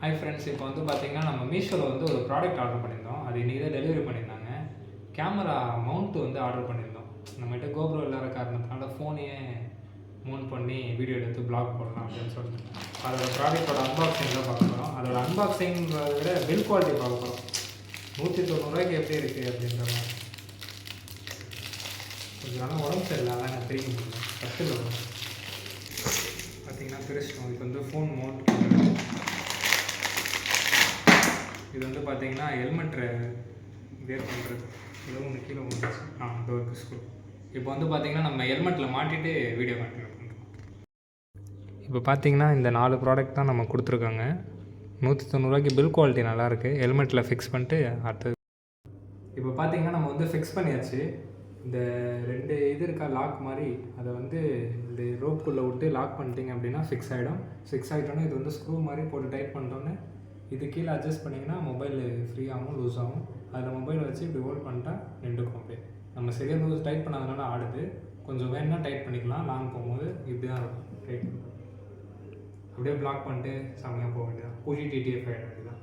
Hi friends, இப்போ வந்து பார்த்தீங்கன்னா நம்ம மீஷோவில் வந்து ஒரு ப்ராடக்ட் ஆர்டர் பண்ணியிருந்தோம். அது இன்றைக்கி தான் டெலிவரி பண்ணியிருந்தாங்க. கேமரா மவுண்ட் வந்து ஆர்டர் பண்ணியிருந்தோம். நம்மகிட்ட கோப்ரோ இல்லாத காரணத்தினால ஃபோனையே மவுண்ட் பண்ணி வீடியோ எடுத்து பிளாக் போடலாம் அப்படின்னு சொல்லிட்டு அதோட ப்ராடக்ட்டோட அன்பாக்சிங் தான் பார்க்க போகிறோம். அதோட அன்பாக்சிங்கிறத விட பில் குவாலிட்டி பார்க்க போகிறோம். 190 எப்படி இருக்குது அப்படின்ற மாதிரி. கொஞ்சம் ஆனால் உடம்பு சரியில்லை, அதான் எனக்கு தெரிய முடியல. கஷ்டம் பார்த்தீங்கன்னா பிரிச்சிட்டோம். இது வந்து ஃபோன் மவுண்ட் பண்ணுறது. இது வந்து பார்த்தீங்கன்னா ஹெல்மெட் வேர் பண்ணுறது. ஏதோ ஒன்று கீழே வந்துச்சு. இது ஒரு ஸ்க்ரூ. இப்போ வந்து பார்த்தீங்கன்னா நம்ம ஹெல்மெட்டில் மாட்டிட்டு வீடியோ கண்டினியூ பண்ணுறோம். இப்போ பார்த்தீங்கன்னா இந்த 4 ப்ராடக்ட் தான் நம்ம கொடுத்துருக்காங்க. 190 பில் குவாலிட்டி நல்லாயிருக்கு. ஹெல்மெட்டில் ஃபிக்ஸ் பண்ணிட்டு அடுத்தது இப்போ பார்த்தீங்கன்னா நம்ம வந்து ஃபிக்ஸ் பண்ணியாச்சு. இந்த 2 இது இருக்கா லாக் மாதிரி, அதை வந்து இந்த ரோப்புக்குள்ளே விட்டு லாக் பண்ணிட்டீங்க அப்படின்னா ஃபிக்ஸ் ஆகிடும். ஃபிக்ஸ் ஆகிட்டோன்னே இது வந்து ஸ்க்ரூ மாதிரி போட்டு டைட் பண்ணிட்டோன்னே இது கீழே அட்ஜஸ்ட் பண்ணிங்கன்னா மொபைல் ஃப்ரீ ஆகும், லூஸ் ஆகும். அதில் மொபைல் வச்சு இப்படி ஹோல்ட் பண்ணிட்டா நின்றுக்கும். அப்படியே நம்ம சரியாக லூஸ் டைட் பண்ணாதனால ஆடுது. கொஞ்சம் வேணும்னா டைட் பண்ணிக்கலாம். லாங் போகும்போது இப்படி தான் இருக்கும். டைட் அப்படியே பிளாக் பண்ணிட்டு செம்மையாக போக வேண்டியதான். பூஜி டிடிஎஃப் ஆகிட வேண்டியதான்.